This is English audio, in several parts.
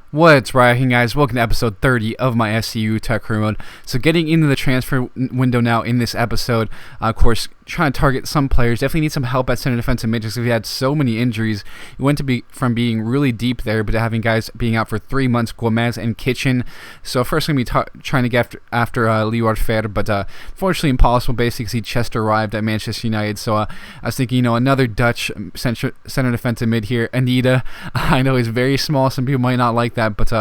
What's rocking, guys? Welcome to episode 30 of my SCU Tech Career Mode. So getting into the transfer window now in this episode, of course, trying to target some players. Definitely need some help at center defensive mid because we had so many injuries. We went from being really deep there, but to having guys being out for 3 months, Gomez and Kitchen. So first going to be trying to get after Leeuward Fer, but fortunately impossible basically because he just arrived at Manchester United. So I was thinking, another Dutch center defensive mid here, Anita. I know he's very small. Some people might not like that, but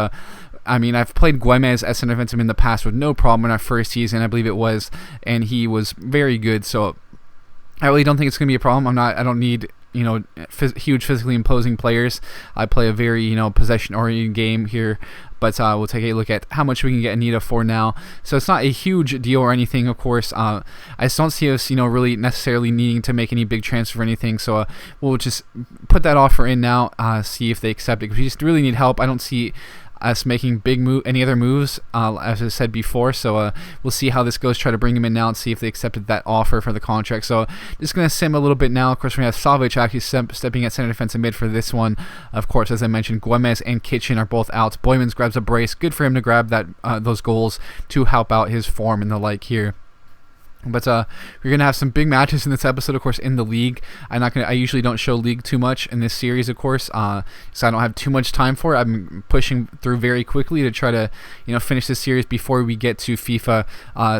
I've played Gomez as center defensive in the past with no problem in our first season, I believe it was, and he was very good. So I really don't think it's going to be a problem. I don't need huge physically imposing players. I play a very possession-oriented game here, but we'll take a look at how much we can get Anita for now. So it's not a huge deal or anything, of course. I just don't see us really necessarily needing to make any big transfer or anything. So we'll just put that offer in now, see if they accept it. Because we just really need help. I don't see us making any other moves, as I said before. So we'll see how this goes. Try to bring him in now and see if they accepted that offer for the contract. So just going to sim a little bit now. Of course, we have Savic actually stepping at center defensive mid for this one. Of course, as I mentioned, Gomez and Kitchen are both out. Boymans grabs a brace. Good for him to grab those goals to help out his form and the like here. But we're going to have some big matches in this episode, of course, in the league. I usually don't show league too much in this series, of course, so I don't have too much time for it. I'm pushing through very quickly to try to finish this series before we get to FIFA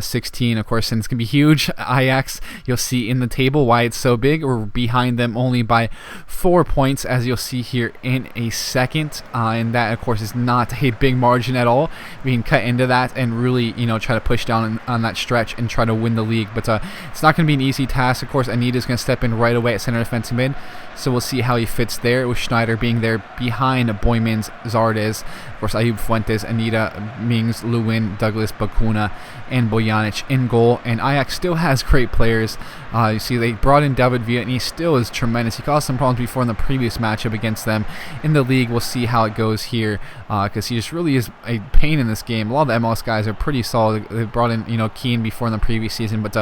16, of course, and it's going to be huge. Ajax, you'll see in the table why it's so big. We're behind them only by 4 points, as you'll see here in a second, and that, of course, is not a big margin at all. We can cut into that and really try to push down on that stretch and try to win the league. But it's not going to be an easy task. Of course, Anita's going to step in right away at center defensive mid, so we'll see how he fits there, with Schneider being there behind Boymans, Zardes, of course, Ayub Fuentes, Anita, Mings, Lewin, Douglas, Bakuna, and Bojanic in goal. And Ajax still has great players. You see they brought in David Villa, and he still is tremendous. He caused some problems before in the previous matchup against them in the league. We'll see how it goes here, because he just really is a pain in this game. A lot of the MLS guys are pretty solid. They brought in Keane before in the previous season, but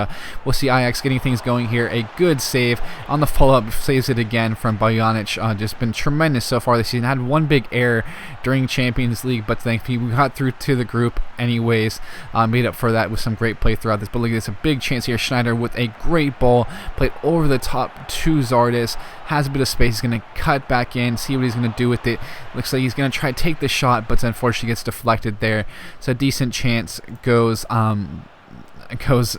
we'll see Ajax getting things going here. A good save on the follow-up, saves it again from Bojanic. Just been tremendous so far this season. Had one big error during Champions League, but thankfully we got through to the group anyways. Made up for that with some great play throughout this. But look at this, a big chance here. Schneider with a great ball, played over the top to Zardes. Has a bit of space. He's going to cut back in, see what he's going to do with it. Looks like he's going to try to take the shot, but unfortunately gets deflected there. So a decent chance goes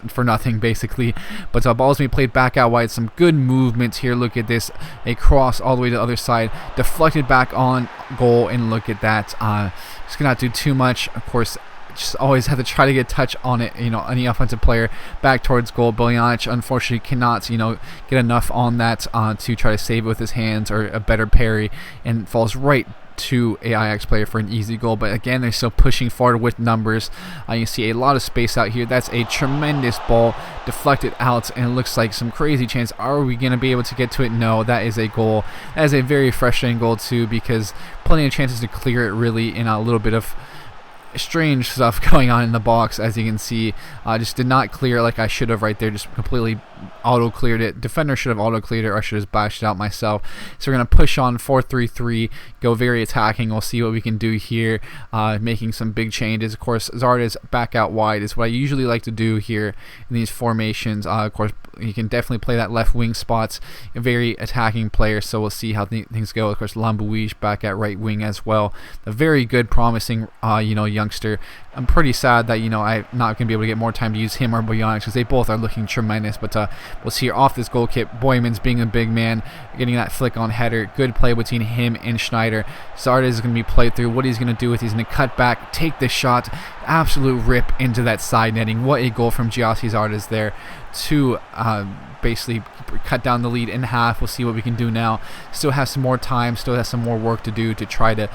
for nothing basically, but ball's being played back out wide. Some good movements here. Look at this, a cross all the way to the other side, deflected back on goal, and look at that. Just cannot do too much, of course. Just always have to try to get a touch on it, any offensive player back towards goal. Bojanic unfortunately cannot, get enough on that to try to save it with his hands or a better parry, and falls right to a Ajax player for an easy goal. But again, they're still pushing forward with numbers. You see a lot of space out here. That's a tremendous ball, deflected out, and it looks like some crazy chance. Are we going to be able to get to it? No, that is a goal. That is a very frustrating goal too, because plenty of chances to clear it really, in a little bit of strange stuff going on in the box. As you can see, just did not clear like I should have right there. Just completely auto cleared it. Defender should have auto cleared it, or I should have bashed it out myself. So we're going to push on 4-3-3, go very attacking. We'll see what we can do here, making some big changes. Of course, Zardes back out wide is what I usually like to do here in these formations. Of course, you can definitely play that left wing spots, a very attacking player, so we'll see how things go. Of course, Lambuish back at right wing as well. A very good, promising youngster. I'm pretty sad that I'm not going to be able to get more time to use him or Bojanic, because they both are looking tremendous. But we'll see here off this goal kick. Boymans being a big man, getting that flick on header. Good play between him and Schneider. Zardes is going to be played through. What he's going to do with, he's going to cut back, take the shot, absolute rip into that side netting. What a goal from Gyasi Zardes there to basically cut down the lead in half. We'll see what we can do now. Still has some more time, still has some more work to do to try to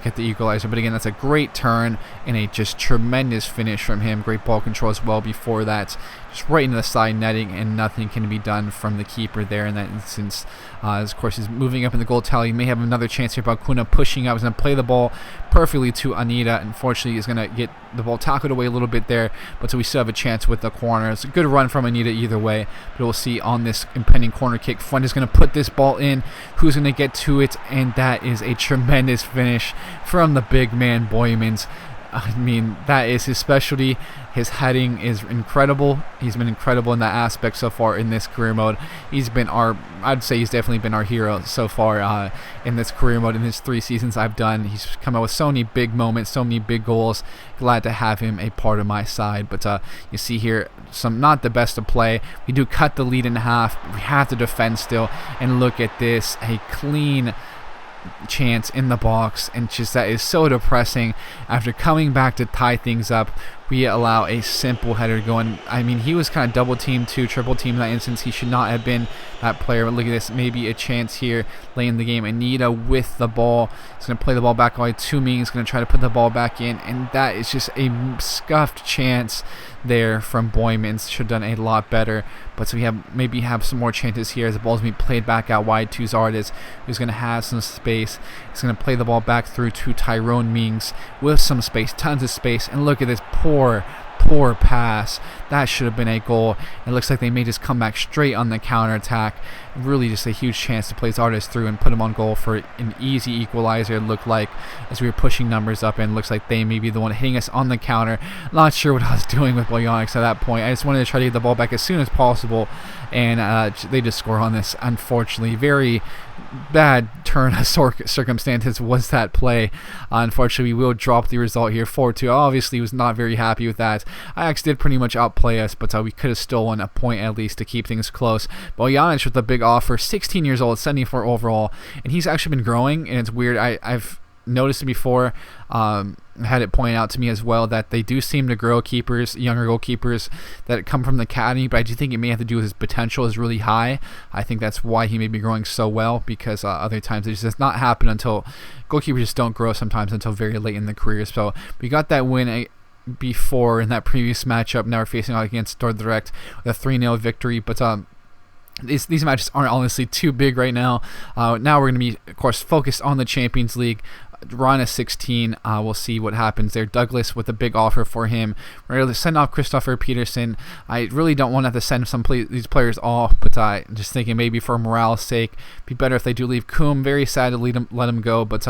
get the equalizer. But again, that's a great turn and a just tremendous finish from him. Great ball control as well before that. just right into the side netting, and nothing can be done from the keeper there in that instance. Of course, he's moving up in the goal tally. He may have another chance here. Bakuna pushing up. He's going to play the ball perfectly to Anita. Unfortunately, he's going to get the ball tackled away a little bit there, but so we still have a chance with the corner. It's a good run from Anita either way, but we'll see on this impending corner kick. Fuentes going to put this ball in. Who's going to get to it? And that is a tremendous finish from the big man Boymans. I mean, that is his specialty. His heading is incredible. He's been incredible in that aspect so far in this career mode. I'd say he's definitely been our hero so far in this career mode. In his 3 seasons I've done, he's come out with so many big moments, so many big goals. Glad to have him a part of my side. But you see here, not the best of play. We do cut the lead in half. We have to defend still. And look at this, a clean chance in the box, and just that is so depressing. After coming back to tie things up, we allow a simple header going. I mean, he was kind of double teamed too, triple teamed in that instance. He should not have been that player. But look at this, maybe a chance here late in the game. Anita with the ball. He's going to play the ball back away to me. He's going to try to put the ball back in, and that is just a scuffed chance there from Boymans. Should have done a lot better. But so we maybe have some more chances here as the ball's being played back out wide to Zardes, who's going to have some space. He's going to play the ball back through to Tyrone Mings with some space, tons of space. And look at this poor pass. That should have been a goal. It looks like they may just come back straight on the counterattack. Really just a huge chance to play Zardes through and put him on goal for an easy equalizer, it looked like, as we were pushing numbers up, and it looks like they may be the one hitting us on the counter. Not sure what I was doing with Boyonics at that point. I just wanted to try to get the ball back as soon as possible, and they just score on this. Unfortunately, very bad turn of circumstances was that play. Unfortunately, we will drop the result here 4-2. Obviously, was not very happy with that. Ajax did pretty much outplay us, but we could have stolen a point at least to keep things close. Bojanic with a big offer, 16 years old, 74 overall, and he's actually been growing, and it's weird. I've noticed it before, had it pointed out to me as well, that they do seem to grow keepers, younger goalkeepers that come from the academy, but I do think it may have to do with his potential is really high. I think that's why he may be growing so well, because other times it just does not happen until goalkeepers just don't grow sometimes until very late in the career. So we got that win before in that previous matchup. Now we're facing out against Dordrecht with a 3-0 victory, but these matches aren't honestly too big right now. Now we're going to be, of course, focused on the Champions League. Run a 16. We'll see what happens there. Douglas with a big offer for him. We're going to send off Christopher Peterson. I really don't want to have to send these players off, but I'm just thinking maybe for morale's sake, it'd be better if they do leave. Coombe, very sad to let him go, but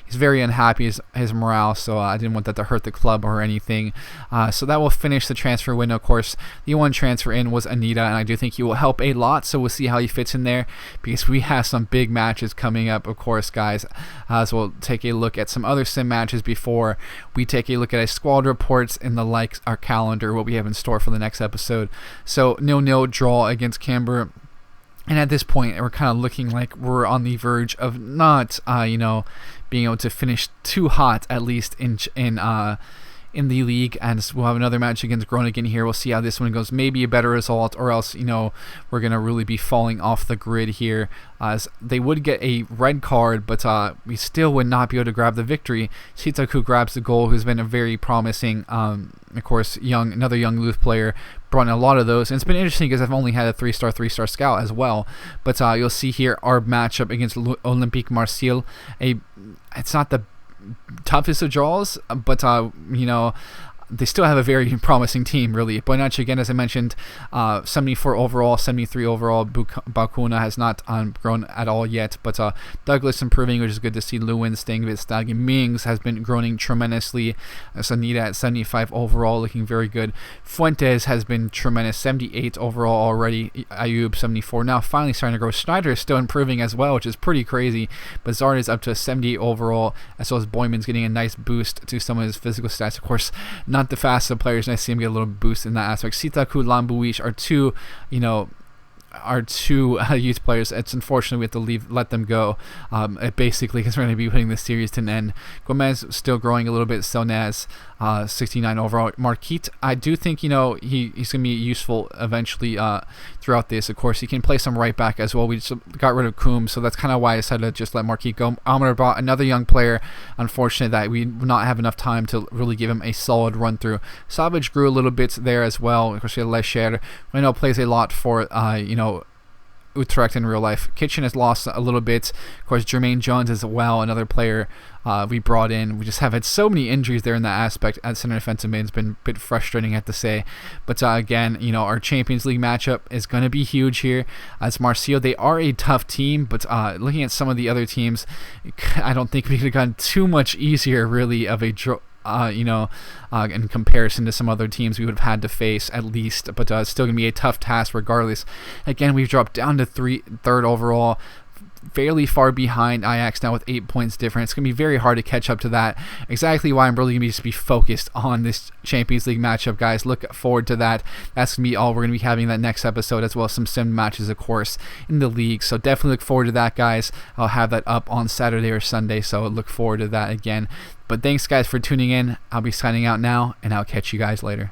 he's very unhappy his morale, so I didn't want that to hurt the club or anything. So that will finish the transfer window. Of course, the one transfer in was Anita, and I do think he will help a lot, so we'll see how he fits in there, because we have some big matches coming up, of course, guys. So we'll take a look at some other sim matches before we take a look at our squad reports and the likes, our calendar, what we have in store for the next episode. So 0-0 draw against Canberra, and at this point we're kind of looking like we're on the verge of not being able to finish too hot, at least in the league, and we'll have another match against Groningen here. We'll see how this one goes. Maybe a better result, or else we're gonna really be falling off the grid here, as they would get a red card, but we still would not be able to grab the victory. Shitaku grabs the goal, who's been a very promising, of course, another young youth player, brought in a lot of those, and it's been interesting because I've only had a 3-star scout as well. But you'll see here our matchup against Olympique Marseille. It's not the toughest of draws, but they still have a very promising team, really. Boyanic, again, as I mentioned, 74 overall, 73 overall. Bakuna has not grown at all yet, but Douglas improving, which is good to see. Lewin staying a bit stagnant. Mings has been growing tremendously. Sanita at 75 overall, looking very good. Fuentes has been tremendous, 78 overall already. Ayub 74. Now finally starting to grow. Schneider is still improving as well, which is pretty crazy. But Zard is up to 78 overall, as well as Boyman's getting a nice boost to some of his physical stats. Of course, not the fastest players, and I see him get a little boost in that aspect. Sitaku, Lambuish are two, our two youth players. It's unfortunate we have to let them go. Basically, because we're going to be putting this series to an end. Gomez still growing a little bit. Sonaz, 69 overall. Marquite, I do think he's going to be useful eventually throughout this. Of course, he can play some right back as well. We just got rid of Coombs, so that's kind of why I decided to just let Marquite go. Amrabat, another young player. Unfortunate that we did not have enough time to really give him a solid run through. Savage grew a little bit there as well. Of course, we had Lecher. I know plays a lot for Utrecht in real life. Kitchen has lost a little bit. Of course, Jermaine Jones as well, another player we brought in. We just have had so many injuries there in that aspect at center defensive mid. It's been a bit frustrating, I have to say. But again, our Champions League matchup is going to be huge here. As Marseille, they are a tough team, but looking at some of the other teams, I don't think we could have gotten too much easier, really, of a in comparison to some other teams we would have had to face at least, but it's still going to be a tough task regardless. Again, we've dropped down to third overall, fairly far behind Ajax now with 8 points difference. It's going to be very hard to catch up to that. Exactly why I'm really going to just be focused on this Champions League matchup, guys. Look forward to that. That's going to be all we're going to be having that next episode, as well as some sim matches, of course, in the league. So definitely look forward to that, guys. I'll have that up on Saturday or Sunday, so look forward to that again. But thanks, guys, for tuning in. I'll be signing out now, and I'll catch you guys later.